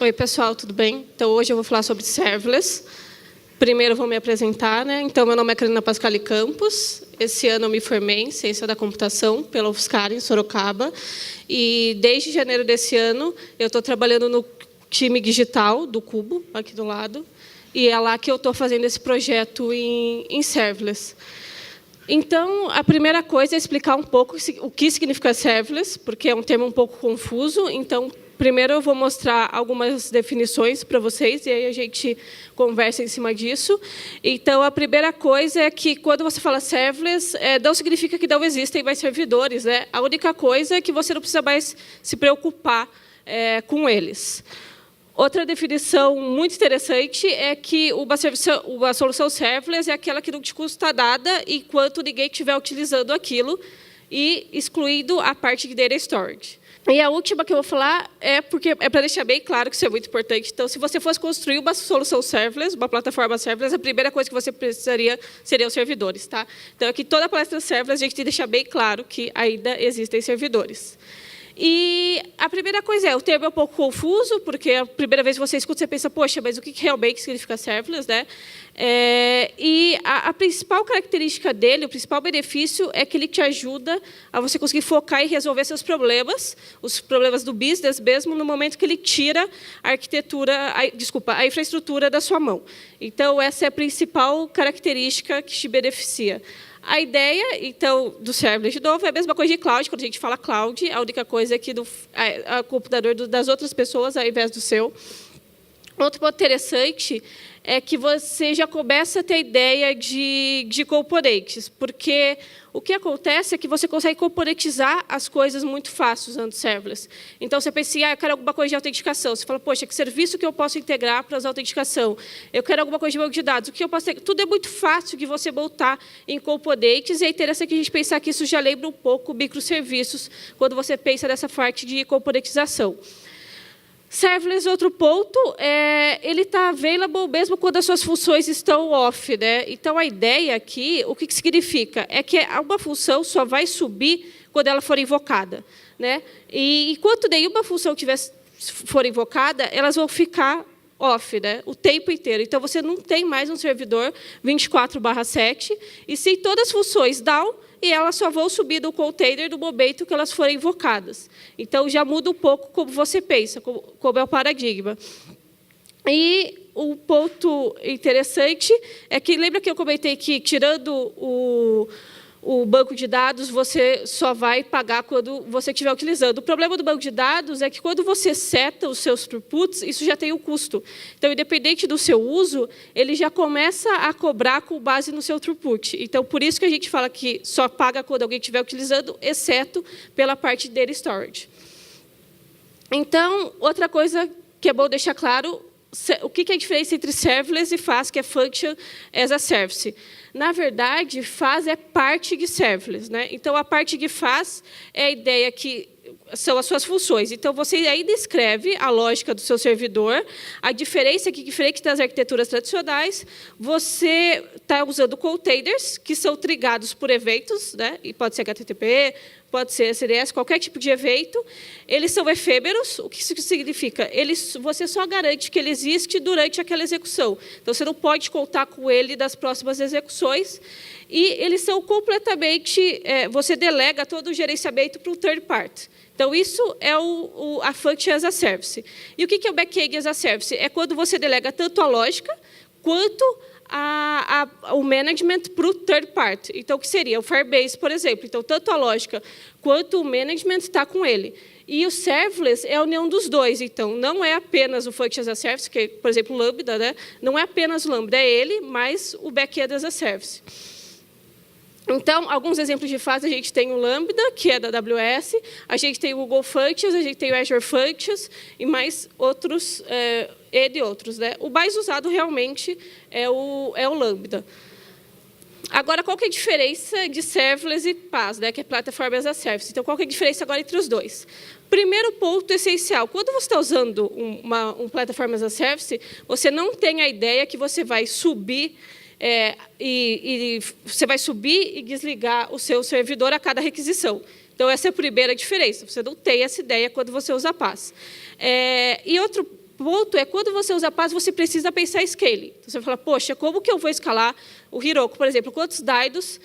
Oi, pessoal, tudo bem? Então, hoje eu vou falar sobre serverless. Primeiro, eu vou me apresentar, né? Então, meu nome é Carolina Pascali Campos. Esse ano, eu me formei em Ciência da Computação pela UFSCar, em Sorocaba. E, desde janeiro desse ano, eu estou trabalhando no time digital do Cubo, aqui do lado. E é lá que eu estou fazendo esse projeto em serverless. Então, a primeira coisa é explicar um pouco o que significa serverless, porque é um termo um pouco confuso. Então, primeiro eu vou mostrar algumas definições para vocês, e aí a gente conversa em cima disso. Então, a primeira coisa é que, quando você fala serverless, não significa que não existem mais servidores, né? A única coisa é que você não precisa mais se preocupar com eles. Outra definição muito interessante é que uma solução serverless é aquela que não te custa nada enquanto ninguém estiver utilizando aquilo, e excluindo a parte de data storage. E a última que eu vou falar é para deixar bem claro que isso é muito importante. Então, se você fosse construir uma solução serverless, uma plataforma serverless, a primeira coisa que você precisaria seriam os servidores. Tá? Então, aqui toda a palestra serverless, a gente tem que deixar bem claro que ainda existem servidores. E a primeira coisa o termo é um pouco confuso, porque a primeira vez que você escuta, você pensa, poxa, mas o que realmente significa serverless, né? E a principal característica dele, o principal benefício, é que ele te ajuda a você conseguir focar e resolver seus problemas, os problemas do business mesmo, no momento que ele tira a infraestrutura da sua mão. Então, essa é a principal característica que te beneficia. A ideia, então, do serverless, de novo, é a mesma coisa de cloud. Quando a gente fala cloud, a única coisa é que o computador das outras pessoas, ao invés do seu. Outro ponto interessante é que você já começa a ter ideia de componentes, porque o que acontece é que você consegue componentizar as coisas muito fácil usando serverless. Então, você pensa eu quero alguma coisa de autenticação. Você fala, poxa, que serviço que eu posso integrar para usar autenticação? Eu quero alguma coisa de banco de dados. O que eu posso ter? Tudo é muito fácil de você montar em componentes, e é interessante a gente pensar que isso já lembra um pouco microserviços, quando você pensa nessa parte de componentização. Serverless, outro ponto, ele está available mesmo quando as suas funções estão off, né? Então, a ideia aqui, o que significa? É que uma função só vai subir quando ela for invocada, né? E enquanto nenhuma função for invocada, elas vão ficar off, né? O tempo inteiro. Então, você não tem mais um servidor 24/7, e sim todas as funções down, e elas só vão subir do container no momento que elas forem invocadas. Então, já muda um pouco como você pensa, como é o paradigma. E um ponto interessante é que, lembra que eu comentei que, tirando o banco de dados, você só vai pagar quando você estiver utilizando. O problema do banco de dados é que, quando você seta os seus throughputs, isso já tem um custo. Então, independente do seu uso, ele já começa a cobrar com base no seu throughput. Então, por isso que a gente fala que só paga quando alguém estiver utilizando, exceto pela parte de data storage. Então, outra coisa que é bom deixar claro, o que é a diferença entre serverless e FAS, que é Function as a Service. Na verdade, FAS é parte de serverless, né? Então, a parte de FAS é a ideia que são as suas funções. Então, você ainda escreve a lógica do seu servidor. A diferença é que, diferente das arquiteturas tradicionais, você está usando containers, que são trigados por eventos, né? E pode ser HTTP, pode ser CDS, qualquer tipo de evento. Eles são efêmeros. O que isso significa? Você só garante que ele existe durante aquela execução. Então, você não pode contar com ele das próximas execuções. E eles são completamente... você delega todo o gerenciamento para um third party. Então, isso é a Function as a Service. E o que é o Backend as a Service? É quando você delega tanto a lógica quanto o management para o third party. Então, o que seria? O Firebase, por exemplo. Então, tanto a lógica quanto o management está com ele. E o serverless é a união dos dois. Então, não é apenas o Function as a Service, que é, por exemplo, o Lambda, né? Não é apenas o Lambda, é ele, mais o Backend as a Service. Então, alguns exemplos de FAS, a gente tem o Lambda, que é da AWS, a gente tem o Google Functions, a gente tem o Azure Functions, e mais outros, outros. Né? O mais usado, realmente, é o Lambda. Agora, qual que é a diferença de serverless e PaaS, né, que é Platform as a Service? Então, qual que é a diferença agora entre os dois? Primeiro ponto essencial, quando você está usando um Platform as a Service, você não tem a ideia que você vai subir você vai subir e desligar o seu servidor a cada requisição. Então, essa é a primeira diferença. Você não tem essa ideia quando você usa PaaS. E outro ponto é, quando você usa PaaS, você precisa pensar em scaling. Então, você vai falar, poxa, como que eu vou escalar o Heroku, por exemplo, quantos DIDOs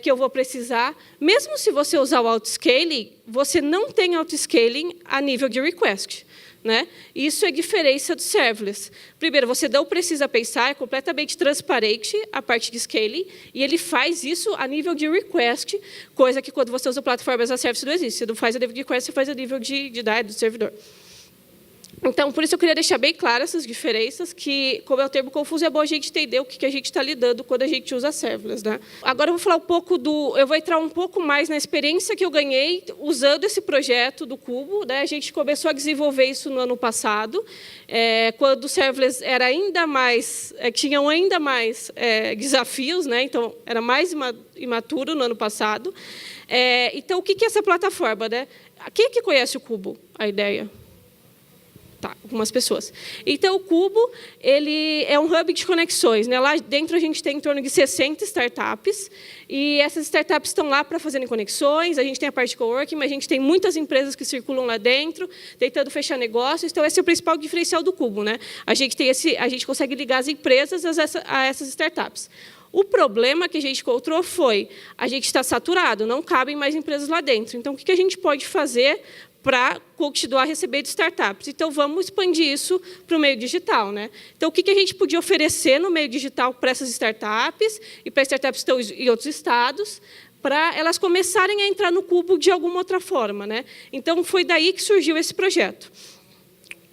que eu vou precisar? Mesmo se você usar o auto-scaling, você não tem auto-scaling a nível de request. Né? Isso é diferença do serverless. Primeiro, você não precisa pensar, é completamente transparente a parte de scaling, e ele faz isso a nível de request, coisa que quando você usa plataforma as a service não existe. Você não faz a nível de request, você faz a nível de DIDO, do servidor. Então, por isso eu queria deixar bem claras essas diferenças, que, como é um termo confuso, é bom a gente entender o que a gente está lidando quando a gente usa serverless. Né? Agora, eu vou falar um pouco eu vou entrar um pouco mais na experiência que eu ganhei usando esse projeto do Cubo. Né? A gente começou a desenvolver isso no ano passado, quando o serverless era ainda mais, tinham ainda mais desafios, né? Então, era mais imaturo no ano passado. Então, o que é essa plataforma? Né? Quem que conhece o Cubo, a ideia? Tá, algumas pessoas. Então, o Cubo ele é um hub de conexões. Né? Lá dentro, a gente tem em torno de 60 startups, e essas startups estão lá para fazerem conexões. A gente tem a parte de coworking, mas a gente tem muitas empresas que circulam lá dentro, tentando fechar negócios. Então, esse é o principal diferencial do Cubo. Né? A gente consegue ligar as empresas a essas startups. O problema que a gente encontrou foi, a gente está saturado, não cabem mais empresas lá dentro. Então, o que a gente pode fazer para continuar a receber de startups? Então, vamos expandir isso para o meio digital. Né? Então, o que a gente podia oferecer no meio digital para essas startups e para startups que estão em outros estados, para elas começarem a entrar no Cubo de alguma outra forma. Né? Então, foi daí que surgiu esse projeto.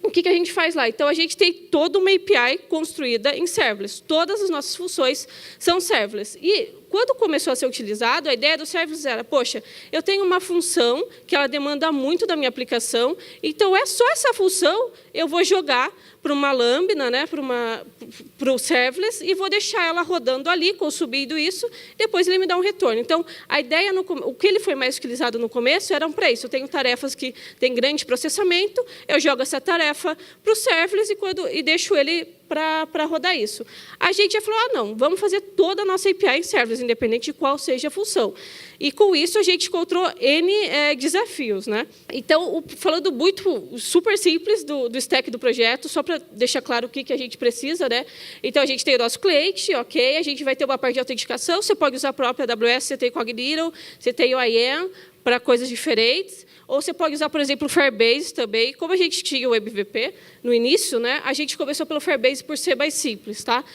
O que a gente faz lá? Então, a gente tem toda uma API construída em serverless. Todas as nossas funções são serverless. E, quando começou a ser utilizado, a ideia do serverless era, poxa, eu tenho uma função que ela demanda muito da minha aplicação, então é só essa função, eu vou jogar para uma lambda, né, para o serverless, e vou deixar ela rodando ali, consumindo isso, depois ele me dá um retorno. Então, a ideia, o que ele foi mais utilizado no começo, eram para isso. Eu tenho tarefas que têm grande processamento, eu jogo essa tarefa para o serverless e deixo ele para rodar isso. A gente já falou, não, vamos fazer toda a nossa API em serverless, independente de qual seja a função. E, com isso, a gente encontrou N desafios. Né? Então, falando muito, super simples do stack do projeto, só para deixar claro o que a gente precisa. Né? Então, a gente tem o nosso cliente, ok, a gente vai ter uma parte de autenticação, você pode usar a própria AWS, você tem Cognito, você tem o IAM, para coisas diferentes. Ou você pode usar, por exemplo, o Firebase também. Como a gente tinha o MVP no início, né, a gente começou pelo Firebase por ser mais simples. Tá?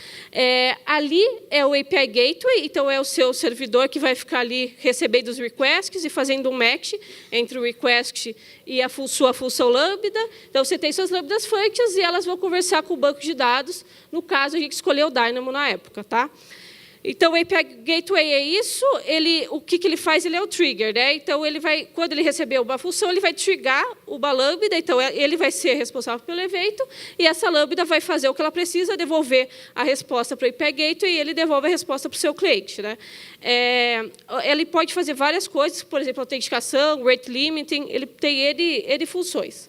Ali é o API Gateway, então é o seu servidor que vai ficar ali recebendo os requests e fazendo um match entre o request e a sua função lambda. Então, você tem suas lambdas functions e elas vão conversar com o banco de dados. No caso, a gente escolheu o Dynamo na época. Tá? Então, o API Gateway é isso. O que ele faz? Ele é o trigger. Né? Então, quando ele receber uma função, ele vai triggar uma lambda. Então, ele vai ser responsável pelo evento. E essa lambda vai fazer o que ela precisa, devolver a resposta para o API Gateway, e ele devolve a resposta para o seu cliente. Né? Ele pode fazer várias coisas, por exemplo, autenticação, rate limiting. Ele tem N funções.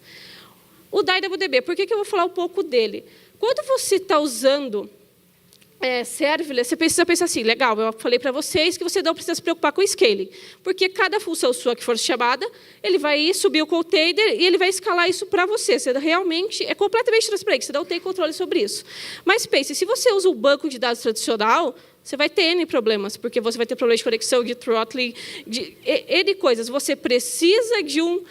O DynamoDB, por que eu vou falar um pouco dele? Quando você está usando serverless, você precisa pensar assim, legal, eu falei para vocês que você não precisa se preocupar com scaling, porque cada função sua que for chamada, ele vai subir o container e ele vai escalar isso para você. Você realmente é completamente transparente, você não tem controle sobre isso. Mas pense, se você usa um banco de dados tradicional, você vai ter N problemas, porque você vai ter problema de conexão, de throttling, de N coisas. Você precisa de um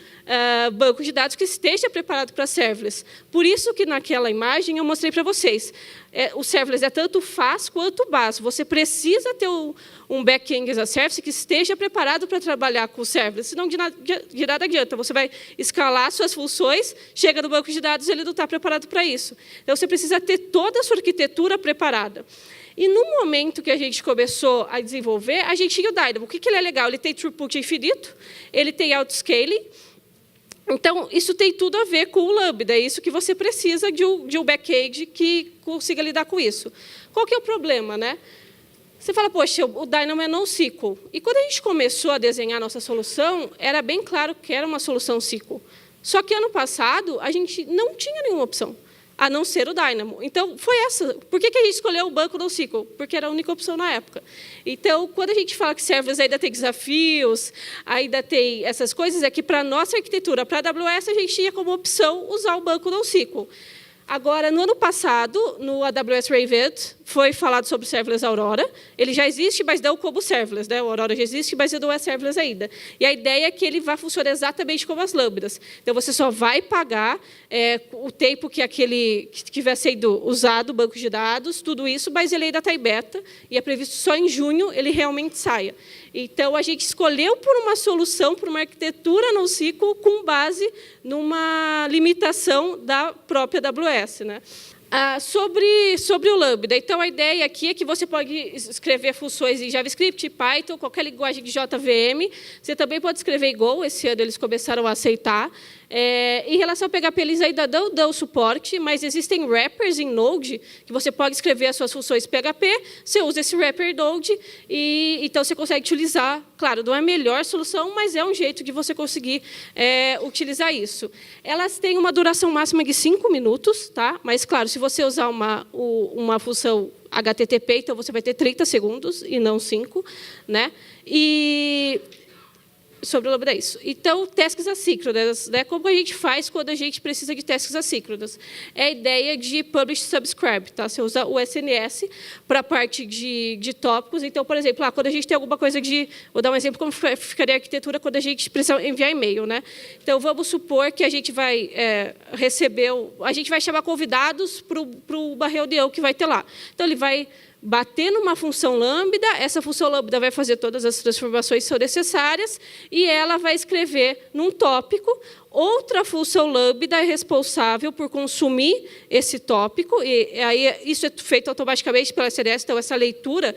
banco de dados que esteja preparado para serverless. Por isso que, naquela imagem, eu mostrei para vocês. O serverless é tanto fast quanto BaaS. Você precisa ter um back-end as a service que esteja preparado para trabalhar com o serverless, senão de nada adianta. Você vai escalar suas funções, chega no banco de dados, ele não está preparado para isso. Então, você precisa ter toda a sua arquitetura preparada. E, no momento que a gente começou a desenvolver, a gente tinha o Dynamo. O que ele é legal? Ele tem throughput infinito, ele tem auto-scaling. Então, isso tem tudo a ver com o Lambda. É isso que você precisa de um back-end que consiga lidar com isso. Qual que é o problema? Né? Você fala, poxa, o Dynamo é NoSQL. E, quando a gente começou a desenhar a nossa solução, era bem claro que era uma solução SQL. Só que, ano passado, a gente não tinha nenhuma opção, a não ser o Dynamo. Então, foi essa. Por que a gente escolheu o banco NoSQL? Porque era a única opção na época. Então, quando a gente fala que serverless ainda tem desafios, ainda tem essas coisas, é que, para a nossa arquitetura, para a AWS, a gente tinha como opção usar o banco NoSQL. Agora, no ano passado, no AWS Ravid, foi falado sobre o Serverless Aurora. Ele já existe, mas não como Serverless, né? O Aurora já existe, mas não é Serverless ainda. E a ideia é que ele vai funcionar exatamente como as lambdas. Então, você só vai pagar o tempo que aquele que tiver sendo usado, banco de dados, tudo isso, mas ele ainda está em beta, e é previsto só em junho ele realmente saia. Então, a gente escolheu por uma solução, por uma arquitetura NoSQL com base numa limitação da própria AWS, né? Sobre o Lambda, então a ideia aqui é que você pode escrever funções em JavaScript, Python, qualquer linguagem de JVM. Você também pode escrever em Go, esse ano eles começaram a aceitar. Em relação ao PHP, eles ainda não dão suporte, mas existem wrappers em Node que você pode escrever as suas funções PHP, você usa esse wrapper Node, e então você consegue utilizar. Claro, não é a melhor solução, mas é um jeito de você conseguir utilizar isso. Elas têm uma duração máxima de 5 minutos, tá? Mas, claro, se você usar uma função HTTP, então você vai ter 30 segundos e não 5, né? Sobre o Lambda é isso. Então, tasks assíncronas, né? Como a gente faz quando a gente precisa de tasks assíncronas? É a ideia de publish subscribe, tá? Você usa o SNS para a parte de tópicos. Então, por exemplo, quando a gente tem alguma coisa de... Vou dar um exemplo como ficaria a arquitetura quando a gente precisa enviar e-mail, né? Então, vamos supor que a gente vai receber... A gente vai chamar convidados para uma reunião que vai ter lá. Então, ele vai bater numa função lambda, essa função lambda vai fazer todas as transformações que são necessárias e ela vai escrever num tópico. Outra função lambda é responsável por consumir esse tópico, e aí isso é feito automaticamente pela SNS, então essa leitura,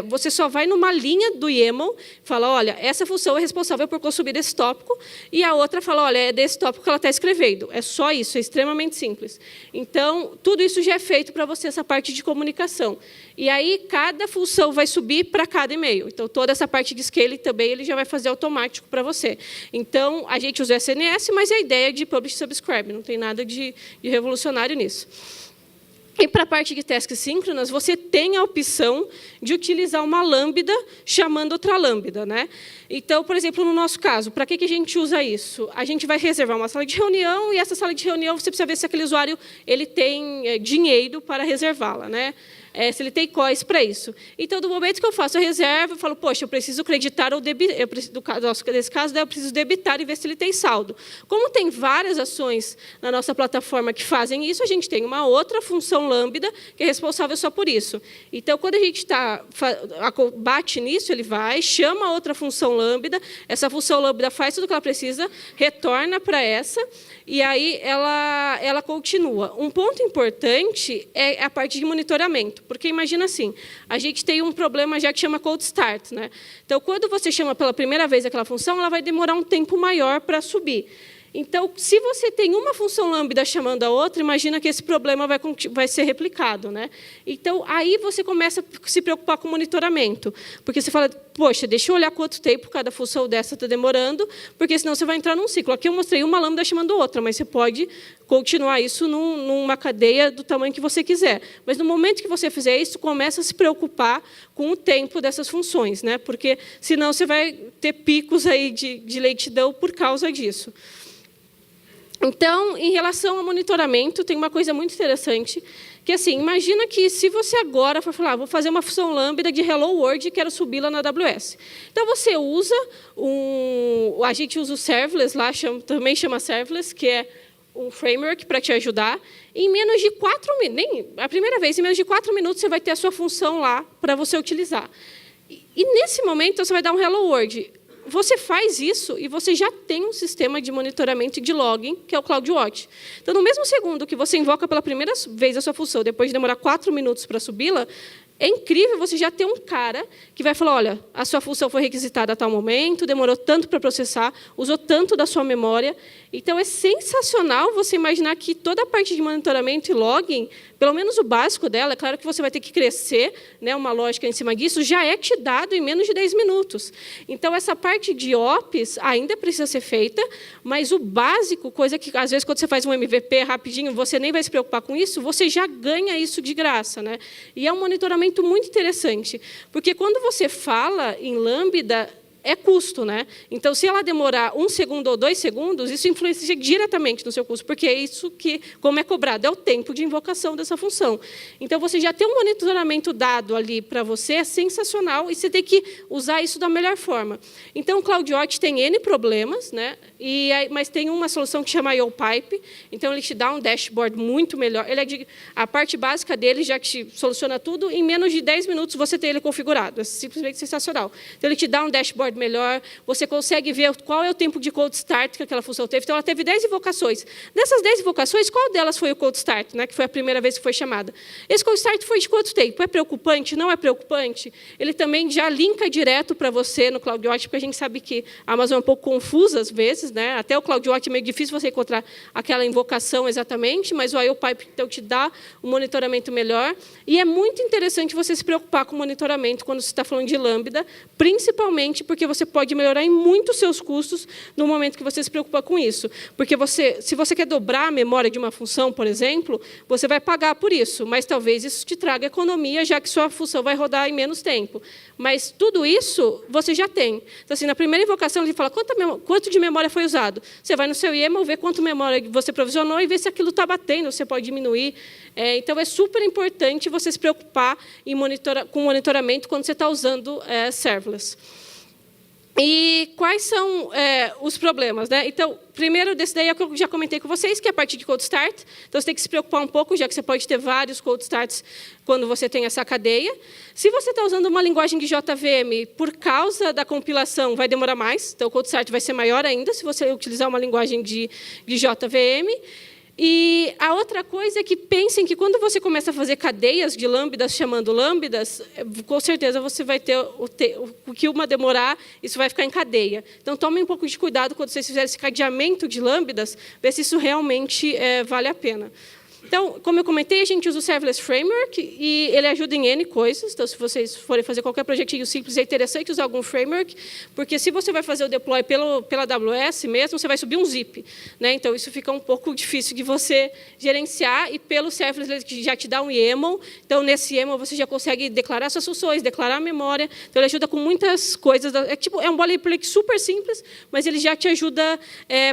você só vai numa linha do YAML, fala, olha, essa função é responsável por consumir esse tópico, e a outra fala, olha, é desse tópico que ela está escrevendo. É só isso, é extremamente simples. Então, tudo isso já é feito para você, essa parte de comunicação. E aí, cada função vai subir para cada e-mail. Então, toda essa parte de scaling também ele já vai fazer automático para você. Então, a gente usa o SNS, mas é a ideia de publish subscribe, não tem nada de revolucionário nisso. E para a parte de tasks síncronas, você tem a opção de utilizar uma lambda chamando outra lambda, né? Então, por exemplo, no nosso caso, para que a gente usa isso? A gente vai reservar uma sala de reunião e essa sala de reunião você precisa ver se aquele usuário ele tem dinheiro para reservá-la, né? Se ele tem COIs para isso. Então, do momento que eu faço a reserva, eu falo, poxa, eu preciso creditar ou debitar. Nesse caso, né, eu preciso debitar e ver se ele tem saldo. Como tem várias ações na nossa plataforma que fazem isso, a gente tem uma outra função lambda que é responsável só por isso. Então, quando a gente bate nisso, ele vai, chama outra função lambda, essa função lambda faz tudo o que ela precisa, retorna para essa, e aí ela continua. Um ponto importante é a parte de monitoramento. Porque imagina assim, a gente tem um problema já que chama cold start, né? Então, quando você chama pela primeira vez aquela função, ela vai demorar um tempo maior para subir. Então, se você tem uma função lambda chamando a outra, imagina que esse problema vai ser replicado, né? Então, aí você começa a se preocupar com o monitoramento. Porque você fala, poxa, deixa eu olhar quanto tempo cada função dessa está demorando, porque senão você vai entrar num ciclo. Aqui eu mostrei uma lambda chamando outra, mas você pode continuar isso numa cadeia do tamanho que você quiser. Mas, no momento que você fizer isso, começa a se preocupar com o tempo dessas funções, né? Porque, senão, você vai ter picos aí de lentidão por causa disso. Então, em relação ao monitoramento, tem uma coisa muito interessante, que assim, imagina que se você agora for falar, vou fazer uma função lambda de Hello World e quero subi-la na AWS. Então, você usa a gente usa o Serverless lá, também chama Serverless, que é um framework para te ajudar. Em menos de 4 minutos, a primeira vez, em menos de 4 minutos, você vai ter a sua função lá para você utilizar. E nesse momento, você vai dar um Hello World. Você faz isso e você já tem um sistema de monitoramento e de login, que é o CloudWatch. Então, no mesmo segundo que você invoca pela primeira vez a sua função, depois de demorar 4 minutos para subi-la, é incrível você já ter um cara que vai falar, olha, a sua função foi requisitada a tal momento, demorou tanto para processar, usou tanto da sua memória. Então, é sensacional você imaginar que toda a parte de monitoramento e login, pelo menos o básico dela, é claro que você vai ter que crescer, né, uma lógica em cima disso, já é te dado em menos de 10 minutos. Então, essa parte de Ops ainda precisa ser feita, mas o básico, coisa que, às vezes, quando você faz um MVP rapidinho, você nem vai se preocupar com isso, você já ganha isso de graça, né? E é um monitoramento muito interessante, porque quando você fala em Lambda, é custo, né? Então, se ela demorar 1 segundo ou 2 segundos, isso influencia diretamente no seu custo, porque é isso que, como é cobrado, é o tempo de invocação dessa função. Então, você já tem um monitoramento dado ali para você, é sensacional, e você tem que usar isso da melhor forma. Então, o CloudWatch tem N problemas, né? Mas tem uma solução que chama IOPipe, então ele te dá um dashboard muito melhor. A parte básica dele já te soluciona tudo, em menos de 10 minutos você tem ele configurado. É simplesmente sensacional. Então, ele te dá um dashboard melhor, você consegue ver qual é o tempo de cold start que aquela função teve. Então, ela teve 10 invocações. Dessas 10 invocações, qual delas foi o cold start, né, que foi a primeira vez que foi chamada? Esse cold start foi de quanto tempo? É preocupante? Não é preocupante? Ele também já linka direto para você no CloudWatch, porque a gente sabe que a Amazon é um pouco confusa às vezes, né? Até o CloudWatch é meio difícil você encontrar aquela invocação exatamente, mas o IOPipe então, te dá um monitoramento melhor. E é muito interessante você se preocupar com o monitoramento quando você está falando de Lambda, principalmente porque você pode melhorar em muito os seus custos no momento que você se preocupa com isso. Porque se você quer dobrar a memória de uma função, por exemplo, você vai pagar por isso, mas talvez isso te traga economia, já que sua função vai rodar em menos tempo. Mas tudo isso você já tem. Então, assim, na primeira invocação, ele fala quanto de memória foi usado. Você vai no seu YAML, ver quanto memória você provisionou e ver se aquilo está batendo, você pode diminuir. Então, é super importante você se preocupar com monitoramento quando você está usando serverless. E quais são os problemas, né? Então, primeiro desse daí é o que eu já comentei com vocês, que é a parte de cold start. Então, você tem que se preocupar um pouco, já que você pode ter vários cold starts quando você tem essa cadeia. Se você está usando uma linguagem de JVM, por causa da compilação, vai demorar mais. Então, o cold start vai ser maior ainda se você utilizar uma linguagem de JVM. E a outra coisa é que pensem que quando você começa a fazer cadeias de lambdas, chamando lambdas, com certeza você vai ter o que uma demorar, isso vai ficar em cadeia. Então, tomem um pouco de cuidado quando vocês fizerem esse cadeamento de lambdas, ver se isso realmente vale a pena. Então, como eu comentei, a gente usa o Serverless Framework e ele ajuda em N coisas. Então, se vocês forem fazer qualquer projetinho simples, é interessante usar algum framework, porque se você vai fazer o deploy pela AWS mesmo, você vai subir um zip, né? Então, isso fica um pouco difícil de você gerenciar, e pelo Serverless ele já te dá um YAML. Então, nesse YAML você já consegue declarar suas funções, declarar a memória. Então, ele ajuda com muitas coisas. É um boilerplate super simples, mas ele já te ajuda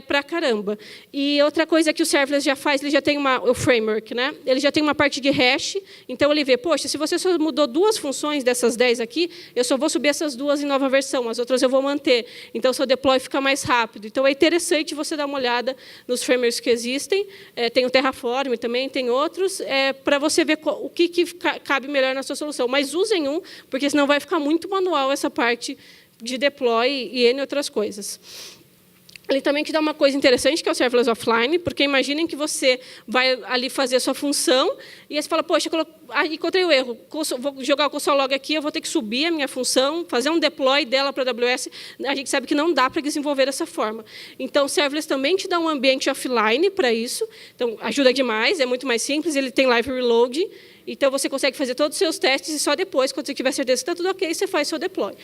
pra caramba. E outra coisa que o Serverless já faz, ele já tem o framework, né? Ele já tem uma parte de hash, então ele vê, poxa, se você só mudou 2 funções dessas 10 aqui, eu só vou subir essas 2 em nova versão, as outras eu vou manter. Então, o seu deploy fica mais rápido. Então, é interessante você dar uma olhada nos frameworks que existem. Tem o Terraform também, tem outros, para você ver o que cabe melhor na sua solução. Mas usem um, porque senão vai ficar muito manual essa parte de deploy e N outras coisas. Ele também te dá uma coisa interessante, que é o Serverless Offline, porque imaginem que você vai ali fazer a sua função, e aí você fala, poxa, encontrei o erro, vou jogar o console log aqui, eu vou ter que subir a minha função, fazer um deploy dela para a AWS. A gente sabe que não dá para desenvolver dessa forma. Então, o Serverless também te dá um ambiente offline para isso, então ajuda demais, é muito mais simples, ele tem live reload, então você consegue fazer todos os seus testes, e só depois, quando você tiver certeza que está tudo ok, você faz seu deploy.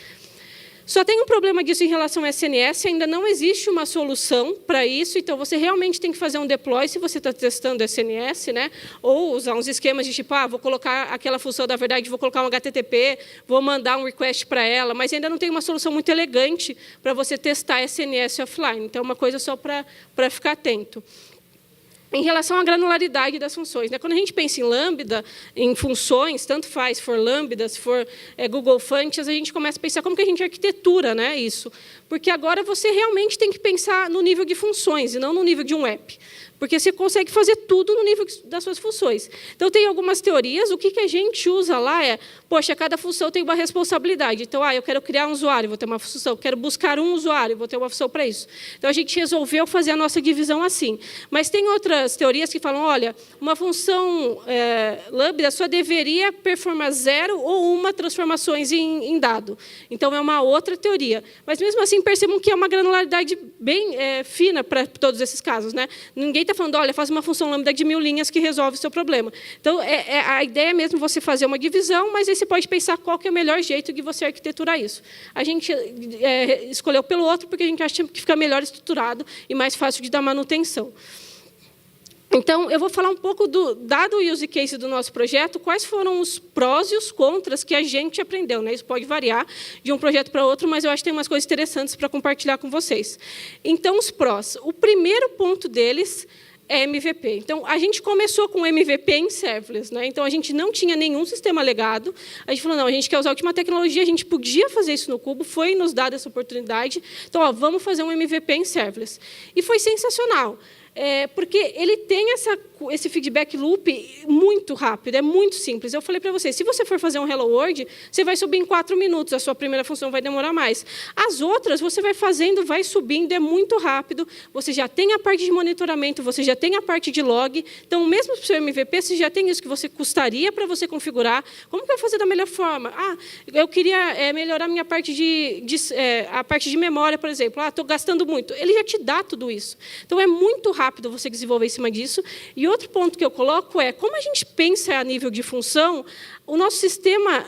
Só tem um problema disso em relação ao SNS, ainda não existe uma solução para isso, então você realmente tem que fazer um deploy se você está testando SNS, né? Ou usar uns esquemas de tipo, vou colocar aquela função da verdade, vou colocar um HTTP, vou mandar um request para ela, mas ainda não tem uma solução muito elegante para você testar SNS offline. Então, é uma coisa só para ficar atento. Em relação à granularidade das funções, né? Quando a gente pensa em Lambda, em funções, tanto faz for Lambda, se for Google Functions, a gente começa a pensar como que a gente arquitetura, né, isso. Porque agora você realmente tem que pensar no nível de funções e não no nível de um app. Porque você consegue fazer tudo no nível das suas funções. Então, tem algumas teorias. O que a gente usa lá é, poxa, cada função tem uma responsabilidade. Então, eu quero criar um usuário, vou ter uma função. Quero buscar um usuário, vou ter uma função para isso. Então, a gente resolveu fazer a nossa divisão assim. Mas tem outras teorias que falam, olha, uma função Lambda só deveria performar 0 ou 1 transformações em dado. Então, é uma outra teoria. Mas, mesmo assim, percebam que é uma granularidade bem fina para todos esses casos, né? Ninguém está falando, olha, faz uma função Lambda de 1000 linhas que resolve o seu problema. Então, a ideia é mesmo você fazer uma divisão, mas aí você pode pensar qual que é o melhor jeito de você arquiteturar isso. A gente escolheu pelo outro porque a gente acha que fica melhor estruturado e mais fácil de dar manutenção. Então, eu vou falar um pouco, dado o use case do nosso projeto, quais foram os prós e os contras que a gente aprendeu. Né? Isso pode variar de um projeto para outro, mas eu acho que tem umas coisas interessantes para compartilhar com vocês. Então, os prós. O primeiro ponto deles é MVP. Então, a gente começou com MVP em serverless. Né? Então, a gente não tinha nenhum sistema legado. A gente falou, não, a gente quer usar a última tecnologia, a gente podia fazer isso no Cubo, foi nos dada essa oportunidade. Então, ó, vamos fazer um MVP em serverless. E foi sensacional. Porque ele tem esse feedback loop muito rápido, é muito simples. Eu falei para vocês, se você for fazer um Hello World, você vai subir em 4 minutos, a sua primeira função vai demorar mais. As outras, você vai fazendo, vai subindo, é muito rápido, você já tem a parte de monitoramento, você já tem a parte de log, então, mesmo para o seu MVP, você já tem isso que você custaria para você configurar. Como que eu vou fazer da melhor forma? Eu queria melhorar minha parte a parte de memória, por exemplo. Estou gastando muito. Ele já te dá tudo isso. Então, é muito rápido você desenvolver em cima disso. E outro ponto que eu coloco é, como a gente pensa a nível de função, o nosso sistema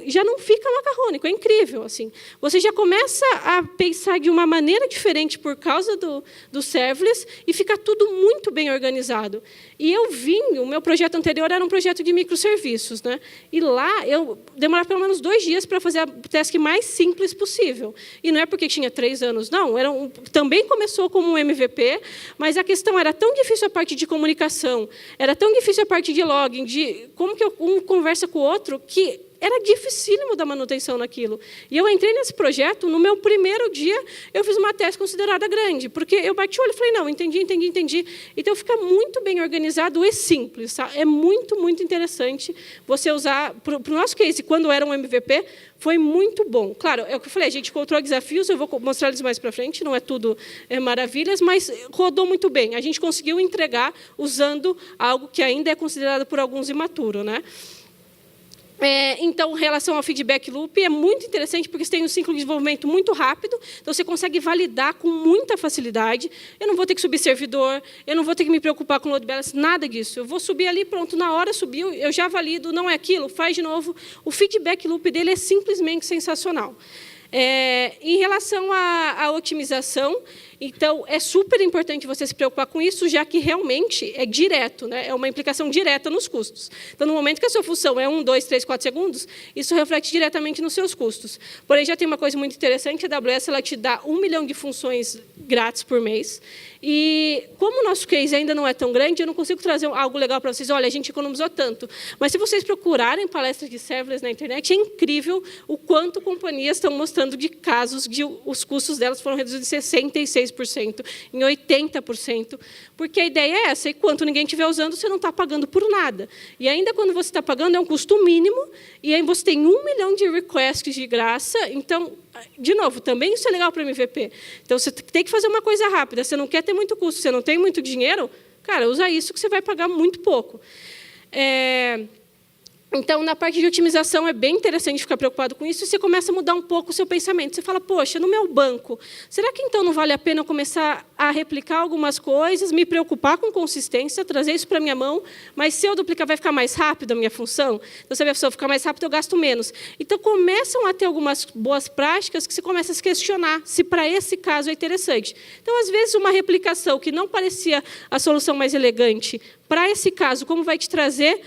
já não fica macarrônico, é incrível. Assim. Você já começa a pensar de uma maneira diferente por causa do serverless e fica tudo muito bem organizado. E o meu projeto anterior era um projeto de microserviços. Né? E lá, eu demorava pelo menos 2 dias para fazer a task mais simples possível. E não é porque tinha 3 anos, não. Também começou como um MVP, mas a questão era tão difícil a parte de comunicação, era tão difícil a parte de login, de como que um conversa com o outro, que era dificílimo da manutenção naquilo. E eu entrei nesse projeto, no meu primeiro dia, eu fiz uma task considerada grande, porque eu bati o olho e falei, não, entendi. Então, fica muito bem organizado e simples. Tá? É muito, muito interessante você usar, para o nosso case, quando era um MVP, foi muito bom. Claro, é o que eu falei, a gente encontrou desafios, eu vou mostrar eles mais para frente, não é tudo maravilhas, mas rodou muito bem. A gente conseguiu entregar usando algo que ainda é considerado por alguns imaturo. Né? Então, em relação ao feedback loop, é muito interessante, porque você tem um ciclo de desenvolvimento muito rápido, então você consegue validar com muita facilidade. Eu não vou ter que subir servidor, eu não vou ter que me preocupar com load balance, nada disso. Eu vou subir ali, pronto, na hora subiu, eu já valido, não é aquilo, faz de novo. O feedback loop dele é simplesmente sensacional. Em relação à otimização, então, é super importante você se preocupar com isso, já que realmente é direto, né? É uma implicação direta nos custos. Então, no momento que a sua função é 1, 2, 3, 4 segundos, isso reflete diretamente nos seus custos. Porém, já tem uma coisa muito interessante, a AWS ela te dá 1 milhão de funções grátis por mês, e como o nosso case ainda não é tão grande, eu não consigo trazer algo legal para vocês. Olha, a gente economizou tanto. Mas se vocês procurarem palestras de serverless na internet, é incrível o quanto companhias estão mostrando de casos de os custos delas foram reduzidos em 66%, em 80%, porque a ideia é essa, e quanto ninguém estiver usando, você não está pagando por nada. E ainda quando você está pagando, é um custo mínimo, e aí você tem 1 milhão de requests de graça, então, de novo, também isso é legal para o MVP. Então, você tem que fazer uma coisa rápida, você não quer ter muito custo, você não tem muito dinheiro, cara, usa isso que você vai pagar muito pouco. Então, na parte de otimização, é bem interessante ficar preocupado com isso, e você começa a mudar um pouco o seu pensamento. Você fala, poxa, no meu banco, será que então não vale a pena eu começar a replicar algumas coisas, me preocupar com consistência, trazer isso para a minha mão, mas se eu duplicar, vai ficar mais rápido a minha função? Então, se a minha função ficar mais rápida, eu gasto menos. Então, começam a ter algumas boas práticas que você começa a se questionar se para esse caso é interessante. Então, às vezes, uma replicação que não parecia a solução mais elegante, para esse caso, como vai te trazer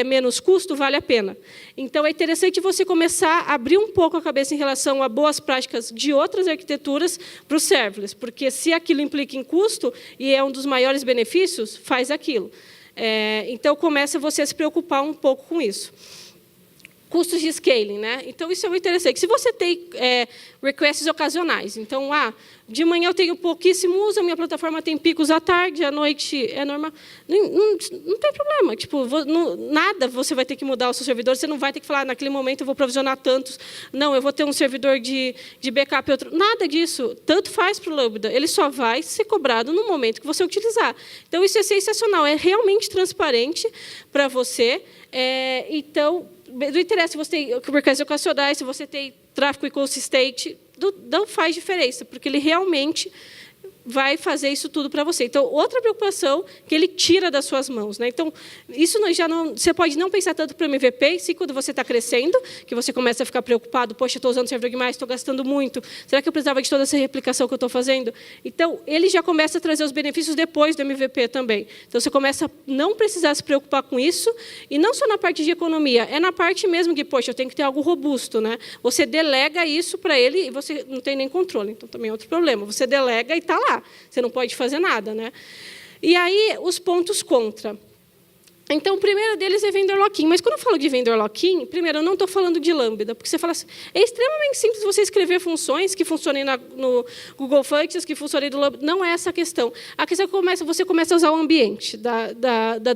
menos custo, vale a pena. Então, é interessante você começar a abrir um pouco a cabeça em relação a boas práticas de outras arquiteturas para o serverless, porque se aquilo implica em custo e é um dos maiores benefícios, faz aquilo. Então, começa você a se preocupar um pouco com isso. Custos de scaling. Né? Então, isso é muito interessante. Se você tem requests ocasionais, então, de manhã eu tenho pouquíssimo uso, a minha plataforma tem picos à tarde, à noite é normal. Não tem problema. Tipo, nada você vai ter que mudar o seu servidor, você não vai ter que falar, naquele momento eu vou provisionar tantos. Não, eu vou ter um servidor de backup e outro. Nada disso. Tanto faz para o Lambda. Ele só vai ser cobrado no momento que você utilizar. Então, isso é sensacional. É realmente transparente para você. Então, não interessa se você tem requests ocasionais, se você tem tráfego inconsistente, não faz diferença, porque ele realmente vai fazer isso tudo para você. Então, outra preocupação que ele tira das suas mãos, né? Então, isso já não, você pode não pensar tanto para o MVP, se quando você está crescendo, que você começa a ficar preocupado, poxa, estou usando servidor demais, estou gastando muito, será que eu precisava de toda essa replicação que eu estou fazendo? Então, ele já começa a trazer os benefícios depois do MVP também. Então, você começa a não precisar se preocupar com isso, e não só na parte de economia, é na parte mesmo que, poxa, eu tenho que ter algo robusto, né? Você delega isso para ele e você não tem nem controle. Então, também é outro problema. Você delega e está lá. Você não pode fazer nada, né? E aí, os pontos contra. Então, o primeiro deles é vendor lock-in. Mas, quando eu falo de vendor lock-in, primeiro, eu não estou falando de Lambda, porque você fala assim, é extremamente simples você escrever funções que funcionem no Google Functions, que funcionem no Lambda. Não é essa a questão. A questão é que você começa a usar o ambiente da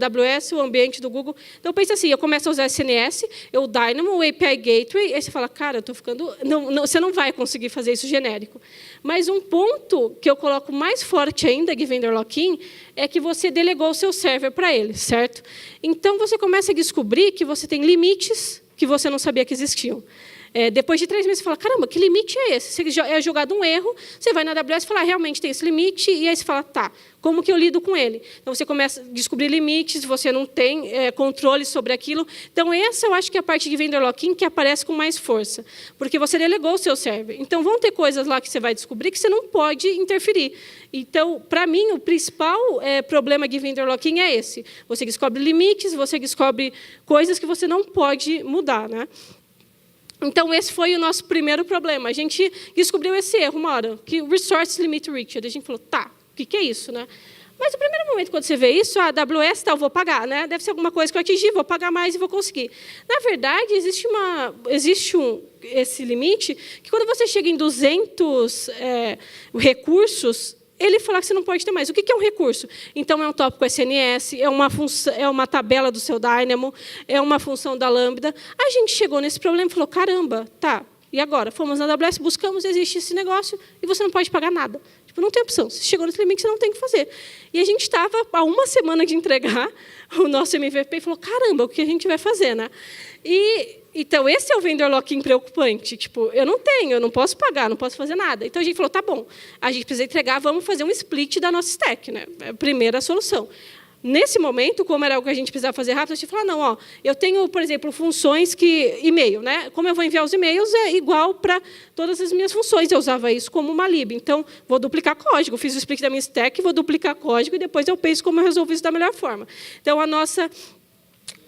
AWS, o ambiente do Google. Então, pensa assim, eu começo a usar SNS, o Dynamo, o API Gateway, aí você fala, cara, eu estou ficando... você não vai conseguir fazer isso genérico. Mas um ponto que eu coloco mais forte ainda de vendor lock-in é que você delegou o seu server para ele, certo? Então, você começa a descobrir que você tem limites que você não sabia que existiam. Depois de 3 meses, você fala, caramba, que limite é esse? Você é jogado um erro, você vai na AWS e fala, realmente tem esse limite, e aí você fala, tá, como que eu lido com ele? Então, você começa a descobrir limites, você não tem controle sobre aquilo. Então, essa eu acho que é a parte de vendor lock-in que aparece com mais força, porque você delegou o seu server. Então, vão ter coisas lá que você vai descobrir que você não pode interferir. Então, para mim, o principal problema de vendor lock-in é esse. Você descobre limites, você descobre coisas que você não pode mudar, né? Então, esse foi o nosso primeiro problema. A gente descobriu esse erro uma hora, que o Resource Limit Reached. A gente falou, tá, o que é isso, né? Mas, no primeiro momento, quando você vê isso, a AWS, tá, eu vou pagar, né? Deve ser alguma coisa que eu atingi, vou pagar mais e vou conseguir. Na verdade, existe esse limite, que quando você chega em 200 recursos, ele fala que você não pode ter mais. O que é um recurso? Então, é um tópico SNS, é uma tabela do seu Dynamo, é uma função da Lambda. A gente chegou nesse problema e falou, caramba, tá, e agora? Fomos na AWS, buscamos, existe esse negócio, e você não pode pagar nada. Tipo, não tem opção. Se chegou nesse limite, você não tem o que fazer. E a gente estava há uma semana de entregar o nosso MVP e falou, caramba, o que a gente vai fazer, né? Então, esse é o vendor lock-in preocupante. Tipo, eu não posso pagar, não posso fazer nada. Então, a gente falou, tá bom, a gente precisa entregar, vamos fazer um split da nossa stack, né? É a primeira solução. Nesse momento, como era o que a gente precisava fazer rápido, a gente falou, não, ó, eu tenho, por exemplo, funções que... E-mail, né? Como eu vou enviar os e-mails, é igual para todas as minhas funções. Eu usava isso como uma lib. Então, vou duplicar código. Fiz o split da minha stack, vou duplicar código e depois eu penso como eu resolvo isso da melhor forma. Então, a nossa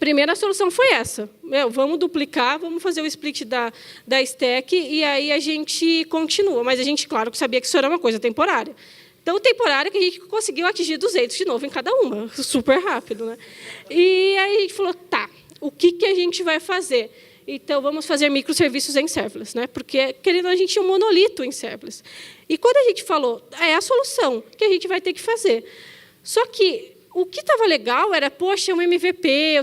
primeira solução foi essa. Vamos duplicar, vamos fazer o split da stack e aí a gente continua. Mas a gente, claro, sabia que isso era uma coisa temporária. Então, temporária que a gente conseguiu atingir 200 de novo em cada uma, super rápido, né? E aí a gente falou, tá, o que a gente vai fazer? Então, vamos fazer microserviços em serverless, né? Porque, querendo, a gente tinha um monolito em serverless. E quando a gente falou, é a solução que a gente vai ter que fazer. Só que o que estava legal era, poxa, é um MVP,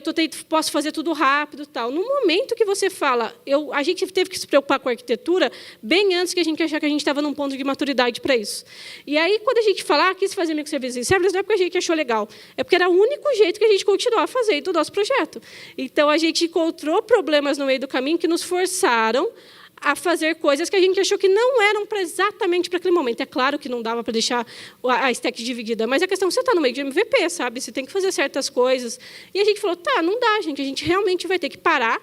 posso fazer tudo rápido e tal. No momento que você fala, a gente teve que se preocupar com a arquitetura bem antes que a gente achar que a gente estava num ponto de maturidade para isso. E aí, quando a gente fala, quis fazer microserviços em serverless, não é porque a gente achou legal, é porque era o único jeito que a gente continuava fazendo do nosso projeto. Então, a gente encontrou problemas no meio do caminho que nos forçaram a fazer coisas que a gente achou que não eram exatamente para aquele momento. É claro que não dava para deixar a stack dividida, mas a questão é que você está no meio de MVP, sabe? Você tem que fazer certas coisas. E a gente falou, tá, não dá, gente. A gente realmente vai ter que parar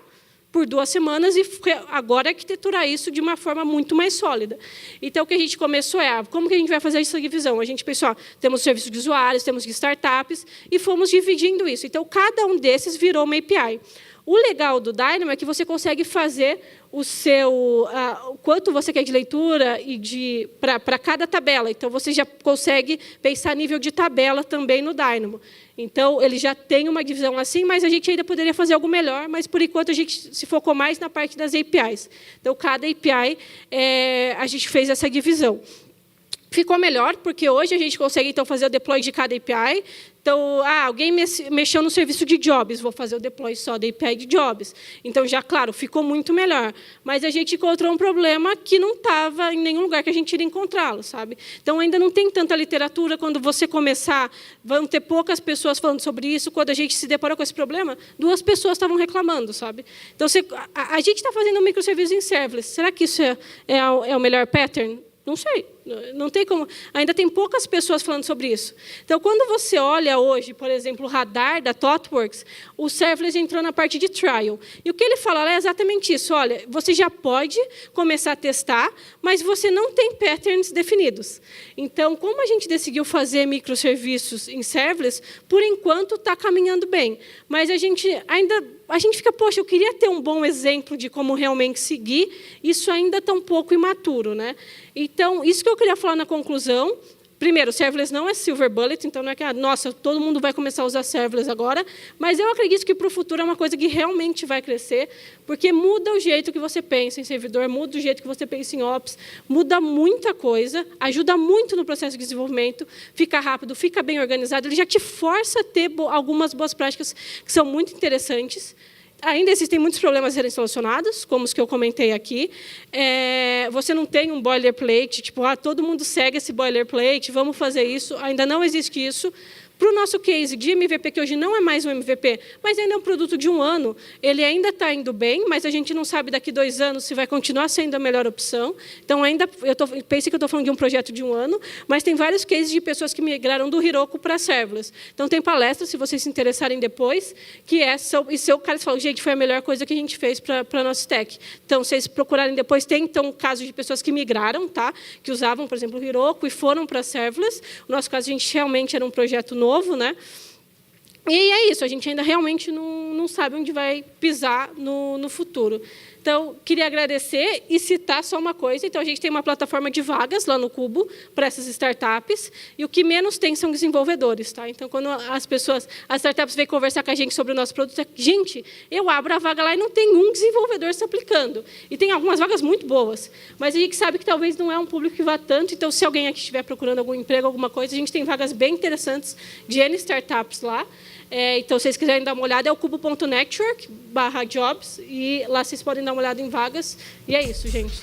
por 2 semanas e agora arquiteturar isso de uma forma muito mais sólida. Então, o que a gente começou como que a gente vai fazer essa divisão? A gente pensou, temos serviços de usuários, temos de startups, e fomos dividindo isso. Então, cada um desses virou uma API. O legal do Dynamo é que você consegue fazer o quanto você quer de leitura e para cada tabela. Então, você já consegue pensar a nível de tabela também no Dynamo. Então, ele já tem uma divisão assim, mas a gente ainda poderia fazer algo melhor, mas, por enquanto, a gente se focou mais na parte das APIs. Então, cada API, a gente fez essa divisão. Ficou melhor, porque hoje a gente consegue então, fazer o deploy de cada API. Então, alguém mexeu no serviço de jobs, vou fazer o deploy só da API de jobs. Então, já, claro, ficou muito melhor. Mas a gente encontrou um problema que não estava em nenhum lugar que a gente iria encontrá-lo, sabe? Então, ainda não tem tanta literatura. Quando você começar, vão ter poucas pessoas falando sobre isso. Quando a gente se deparou com esse problema, 2 pessoas estavam reclamando, sabe? Então, a gente está fazendo um microserviço em serverless. Será que isso é o melhor pattern? Não sei. Não tem como. Ainda tem poucas pessoas falando sobre isso. Então, quando você olha hoje, por exemplo, o radar da ThoughtWorks, o serverless entrou na parte de trial. E o que ele fala lá é exatamente isso. Olha, você já pode começar a testar, mas você não tem patterns definidos. Então, como a gente decidiu fazer microserviços em serverless, por enquanto está caminhando bem. Mas a gente fica, poxa, eu queria ter um bom exemplo de como realmente seguir, isso ainda está um pouco imaturo, né? Então, isso que eu queria falar na conclusão. Primeiro, serverless não é silver bullet, então não é que, nossa, todo mundo vai começar a usar serverless agora, mas eu acredito que para o futuro é uma coisa que realmente vai crescer, porque muda o jeito que você pensa em servidor, muda o jeito que você pensa em ops, muda muita coisa, ajuda muito no processo de desenvolvimento, fica rápido, fica bem organizado, ele já te força a ter algumas boas práticas que são muito interessantes. Ainda existem muitos problemas a serem solucionados, como os que eu comentei aqui. Você não tem um boilerplate, tipo, todo mundo segue esse boilerplate, vamos fazer isso. Ainda não existe isso. Para o nosso case de MVP, que hoje não é mais um MVP, mas ainda é um produto de 1 ano, ele ainda está indo bem, mas a gente não sabe daqui 2 anos se vai continuar sendo a melhor opção. Então, pense que eu estou falando de um projeto de 1 ano, mas tem vários cases de pessoas que migraram do Heroku para serverless. Então, tem palestras, se vocês se interessarem depois, e seu cara fala, gente, foi a melhor coisa que a gente fez para a nossa stack. Então, se vocês procurarem depois, tem então casos de pessoas que migraram, tá? Que usavam, por exemplo, o Heroku e foram para serverless. No nosso caso, a gente realmente era um projeto novo, né? E é isso, a gente ainda realmente não sabe onde vai pisar no futuro. Então, queria agradecer e citar só uma coisa. Então, a gente tem uma plataforma de vagas lá no Cubo para essas startups, e o que menos tem são desenvolvedores. Tá? Então, quando as startups vêm conversar com a gente sobre o nosso produto, gente, eu abro a vaga lá e não tem um desenvolvedor se aplicando. E tem algumas vagas muito boas, mas a gente sabe que talvez não é um público que vá tanto, então, se alguém aqui estiver procurando algum emprego, alguma coisa, a gente tem vagas bem interessantes de N startups lá. Então, se vocês quiserem dar uma olhada, é o cubo.network/jobs, e lá vocês podem dar uma olhada em vagas. E é isso, gente.